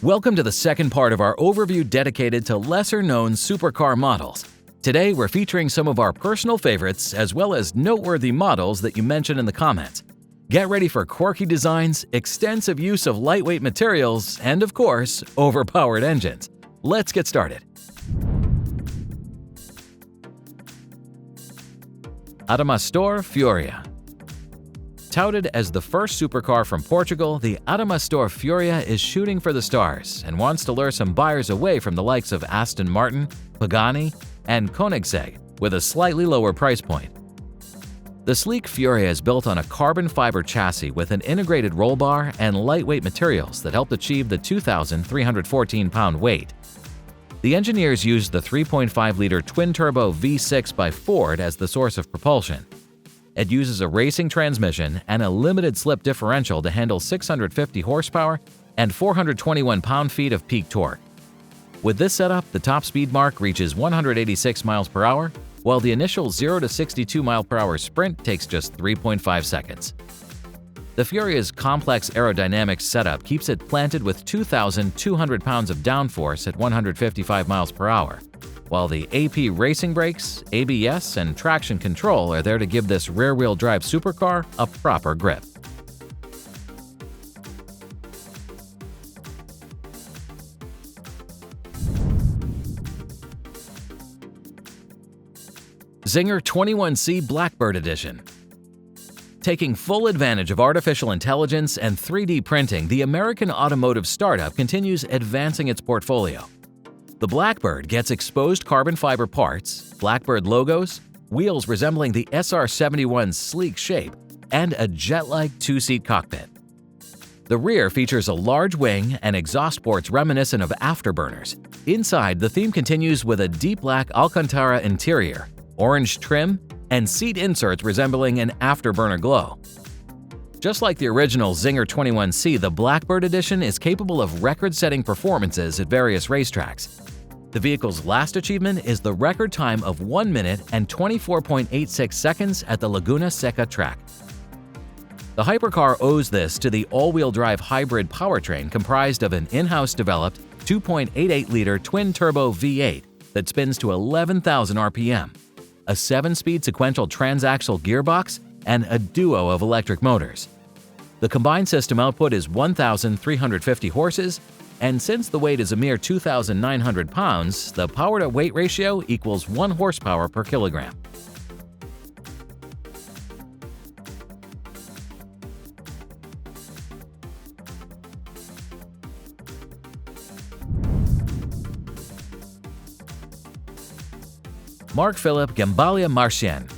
Welcome to the second part of our overview dedicated to lesser-known supercar models. Today, we're featuring some of our personal favorites as well as noteworthy models that you mentioned in the comments. Get ready for quirky designs, extensive use of lightweight materials, and of course, overpowered engines. Let's get started. Adamastor Furia. Touted as the first supercar from Portugal, the Adamastor Furia is shooting for the stars and wants to lure some buyers away from the likes of Aston Martin, Pagani, and Koenigsegg with a slightly lower price point. The sleek Furia is built on a carbon fiber chassis with an integrated roll bar and lightweight materials that helped achieve the 2,314-pound weight. The engineers used the 3.5-liter twin-turbo V6 by Ford as the source of propulsion. It uses a racing transmission and a limited slip differential to handle 650 horsepower and 421 pound-feet of peak torque. With this setup, the top speed mark reaches 186 miles per hour, while the initial 0 to 62 mile per hour sprint takes just 3.5 seconds. The Furia's complex aerodynamics setup keeps it planted with 2,200 pounds of downforce at 155 miles per hour, while the AP racing brakes, ABS, and traction control are there to give this rear-wheel drive supercar a proper grip. Czinger 21C Blackbird Edition. Taking full advantage of artificial intelligence and 3D printing, the American automotive startup continues advancing its portfolio. The Blackbird gets exposed carbon fiber parts, Blackbird logos, wheels resembling the SR-71's sleek shape, and a jet-like two-seat cockpit. The rear features a large wing and exhaust ports reminiscent of afterburners. Inside, the theme continues with a deep black Alcantara interior, orange trim, and seat inserts resembling an afterburner glow. Just like the original Czinger 21C, the Blackbird Edition is capable of record-setting performances at various racetracks. The vehicle's last achievement is the record time of 1 minute and 24.86 seconds at the Laguna Seca track. The hypercar owes this to the all-wheel drive hybrid powertrain comprised of an in-house developed 2.88-liter twin-turbo V8 that spins to 11,000 RPM, a 7-speed sequential transaxle gearbox, and a duo of electric motors. The combined system output is 1,350 horses, and since the weight is a mere 2,900 pounds, the power-to-weight ratio equals 1 horsepower per kilogram. Marc Philipp Gemballa Marsien.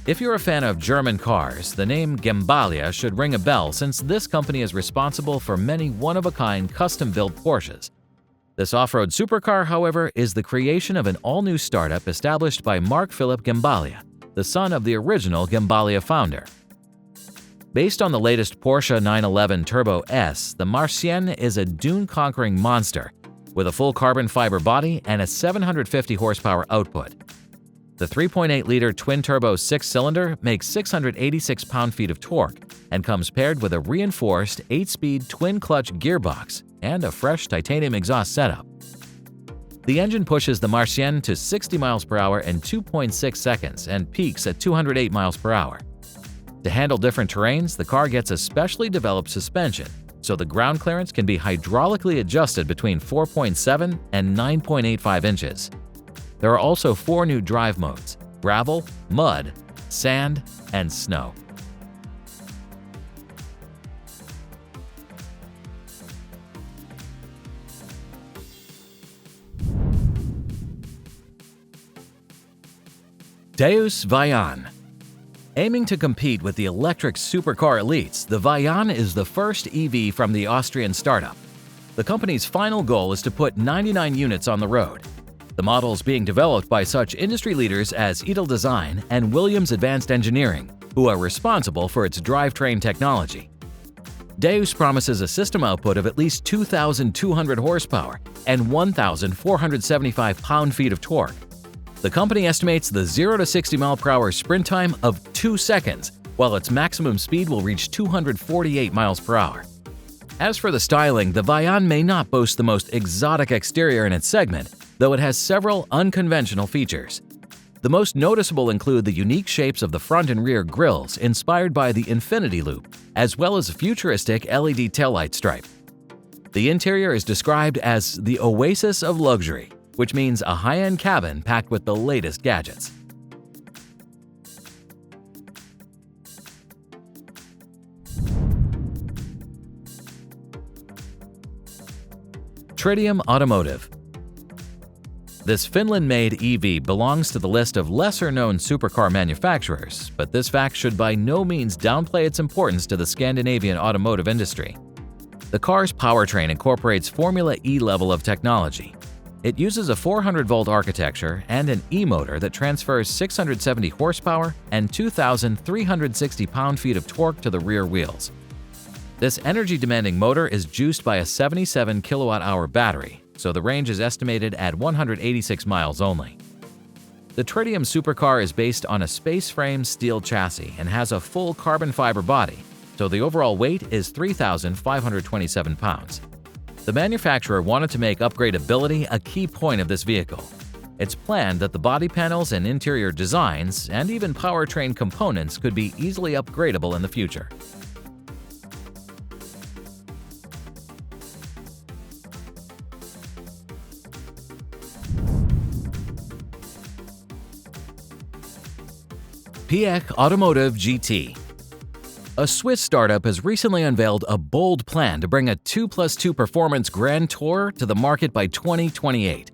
If you're a fan of German cars, the name Gemballa should ring a bell since this company is responsible for many one-of-a-kind custom-built Porsches. This off-road supercar, however, is the creation of an all-new startup established by Marc Philipp Gemballa, the son of the original Gemballa founder. Based on the latest Porsche 911 Turbo S, the Marsien is a dune-conquering monster with a full carbon fiber body and a 750 horsepower output. The 3.8-liter twin-turbo 6-cylinder makes 686 pound-feet of torque and comes paired with a reinforced 8-speed twin-clutch gearbox and a fresh titanium exhaust setup. The engine pushes the Marsien to 60 miles per hour in 2.6 seconds and peaks at 208 miles per hour. To handle different terrains, the car gets a specially developed suspension, so the ground clearance can be hydraulically adjusted between 4.7 and 9.85 inches. There are also 4 new drive modes: gravel, mud, sand, and snow. Deus Vayanne. Aiming to compete with the electric supercar elites, the Vayanne is the first EV from the Austrian startup. The company's final goal is to put 99 units on the road. The model is being developed by such industry leaders as Edel Design and Williams Advanced Engineering, who are responsible for its drivetrain technology. Deus promises a system output of at least 2,200 horsepower and 1,475 pound-feet of torque. The company estimates the 0 to 60 mile per hour sprint time of 2 seconds, while its maximum speed will reach 248 miles per hour. As for the styling, the Vayanne may not boast the most exotic exterior in its segment, though it has several unconventional features. The most noticeable include the unique shapes of the front and rear grilles inspired by the infinity loop, as well as a futuristic LED taillight stripe. The interior is described as the oasis of luxury, which means a high-end cabin packed with the latest gadgets. Tritium Automotive. This Finland-made EV belongs to the list of lesser-known supercar manufacturers, but this fact should by no means downplay its importance to the Scandinavian automotive industry. The car's powertrain incorporates Formula E level of technology. It uses a 400-volt architecture and an E-motor that transfers 670 horsepower and 2,360 pound-feet of torque to the rear wheels. This energy-demanding motor is juiced by a 77 kilowatt-hour battery, so the range is estimated at 186 miles only. The Tritium supercar is based on a space-frame steel chassis and has a full carbon fiber body, so the overall weight is 3,527 pounds. The manufacturer wanted to make upgradability a key point of this vehicle. It's planned that the body panels and interior designs, and even powertrain components could be easily upgradable in the future. Piëch Automotive GT. A Swiss startup has recently unveiled a bold plan to bring a 2+2 performance Grand Tourer to the market by 2028.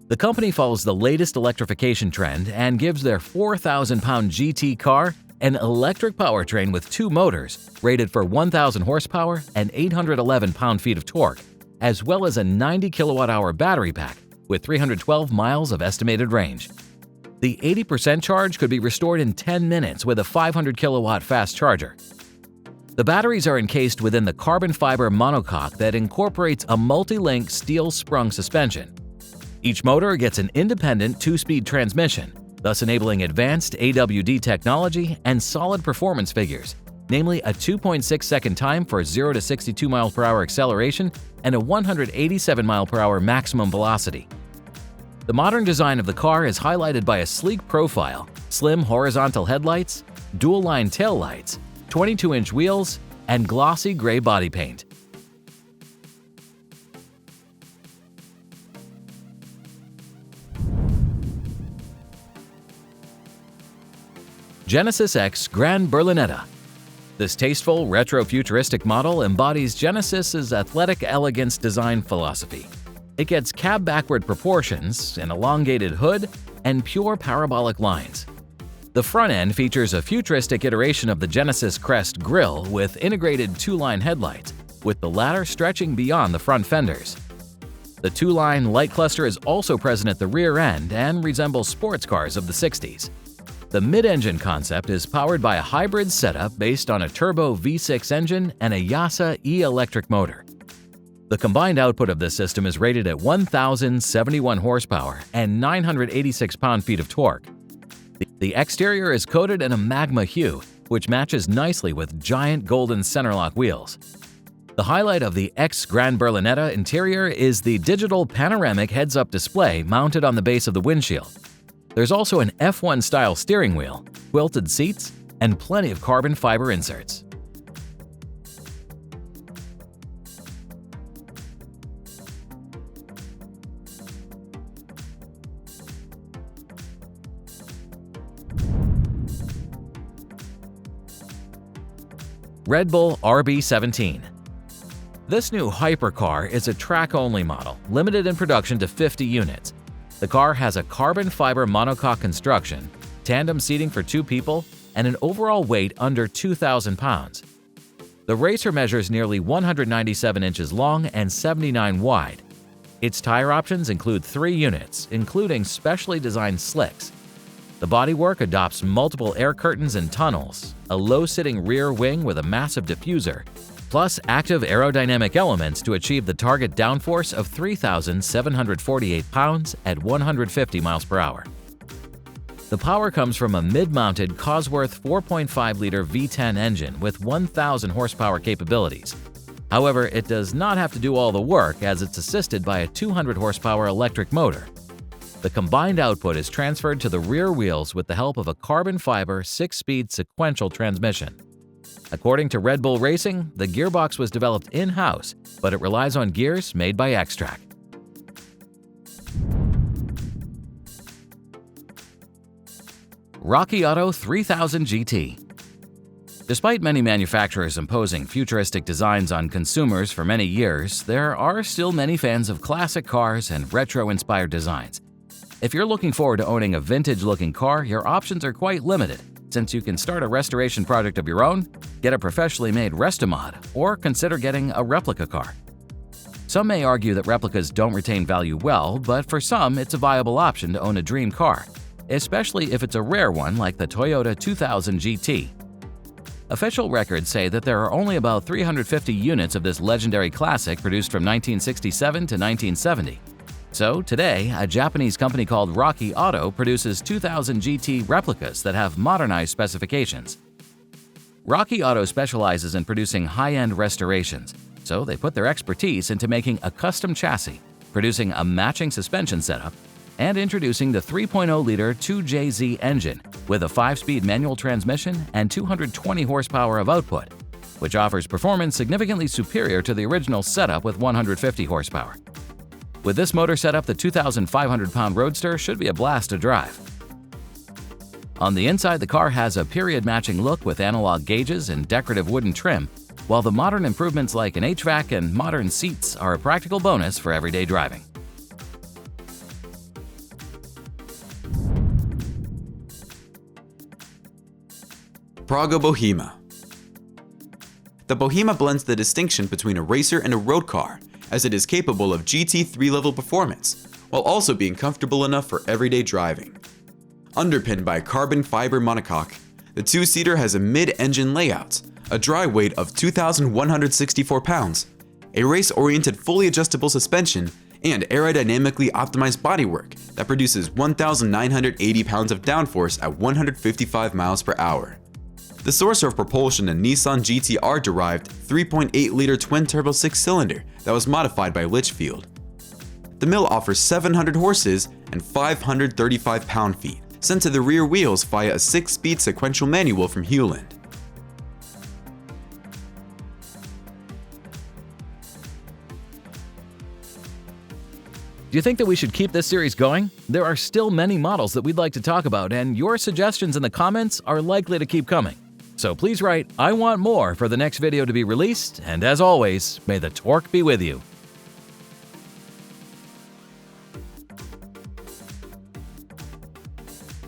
The company follows the latest electrification trend and gives their 4,000-pound GT car an electric powertrain with two motors rated for 1,000 horsepower and 811 pound-feet of torque, as well as a 90 kilowatt-hour battery pack with 312 miles of estimated range. The 80% charge could be restored in 10 minutes with a 500 kilowatt fast charger. The batteries are encased within the carbon fiber monocoque that incorporates a multi-link steel sprung suspension. Each motor gets an independent 2-speed transmission, thus enabling advanced AWD technology and solid performance figures, namely a 2.6-second time for 0 to 62 miles per hour acceleration and a 187 mile per hour maximum velocity. The modern design of the car is highlighted by a sleek profile, slim horizontal headlights, dual-line taillights, 22-inch wheels, and glossy gray body paint. Genesis X Gran Berlinetta. This tasteful, retro-futuristic model embodies Genesis's athletic elegance design philosophy. It gets cab-backward proportions, an elongated hood, and pure parabolic lines. The front end features a futuristic iteration of the Genesis Crest grille with integrated two-line headlights, with the latter stretching beyond the front fenders. The two-line light cluster is also present at the rear end and resembles sports cars of the 60s. The mid-engine concept is powered by a hybrid setup based on a turbo V6 engine and a Yasa e-electric motor. The combined output of this system is rated at 1,071 horsepower and 986 pound-feet of torque. The exterior is coated in a magma hue, which matches nicely with giant golden centerlock wheels. The highlight of the X Gran Berlinetta interior is the digital panoramic heads-up display mounted on the base of the windshield. There's also an F1-style steering wheel, quilted seats, and plenty of carbon fiber inserts. Red Bull RB17. This new hypercar is a track-only model, limited in production to 50 units. The car has a carbon fiber monocoque construction, tandem seating for 2 people, and an overall weight under 2,000 pounds. The racer measures nearly 197 inches long and 79 wide. Its tire options include 3 units, including specially designed slicks. The bodywork adopts multiple air curtains and tunnels, a low-sitting rear wing with a massive diffuser, plus active aerodynamic elements to achieve the target downforce of 3,748 pounds at 150 miles per hour. The power comes from a mid-mounted Cosworth 4.5-liter V10 engine with 1,000 horsepower capabilities. However, it does not have to do all the work as it's assisted by a 200 horsepower electric motor. The combined output is transferred to the rear wheels with the help of a carbon fiber 6-speed sequential transmission. According to Red Bull Racing, the gearbox was developed in-house, but it relies on gears made by X-Track. Rocky Auto 3000 GT. Despite many manufacturers imposing futuristic designs on consumers for many years, there are still many fans of classic cars and retro-inspired designs. If you're looking forward to owning a vintage-looking car, your options are quite limited, since you can start a restoration project of your own, get a professionally made Restomod, or consider getting a replica car. Some may argue that replicas don't retain value well, but for some, it's a viable option to own a dream car, especially if it's a rare one like the Toyota 2000 GT. Official records say that there are only about 350 units of this legendary classic produced from 1967 to 1970. So today, a Japanese company called Rocky Auto produces 2000 GT replicas that have modernized specifications. Rocky Auto specializes in producing high-end restorations, so they put their expertise into making a custom chassis, producing a matching suspension setup, and introducing the 3.0-liter 2JZ engine with a 5-speed manual transmission and 220 horsepower of output, which offers performance significantly superior to the original setup with 150 horsepower. With this motor setup, the 2,500-pound Roadster should be a blast to drive. On the inside, the car has a period-matching look with analog gauges and decorative wooden trim, while the modern improvements like an HVAC and modern seats are a practical bonus for everyday driving. Praga Bohema. The Bohema blends the distinction between a racer and a road car, as it is capable of GT3 level performance, while also being comfortable enough for everyday driving. Underpinned by a carbon fiber monocoque, the two-seater has a mid-engine layout, a dry weight of 2,164 pounds, a race-oriented fully adjustable suspension, and aerodynamically optimized bodywork that produces 1,980 pounds of downforce at 155 miles per hour. The source of propulsion in Nissan GT-R-derived 3.8-liter twin-turbo 6-cylinder that was modified by Litchfield. The mill offers 700 horses and 535 pound-feet, sent to the rear wheels via a 6-speed sequential manual from Hewland. Do you think that we should keep this series going? There are still many models that we'd like to talk about, and your suggestions in the comments are likely to keep coming. So please write, "I want more" for the next video to be released, and as always, may the torque be with you.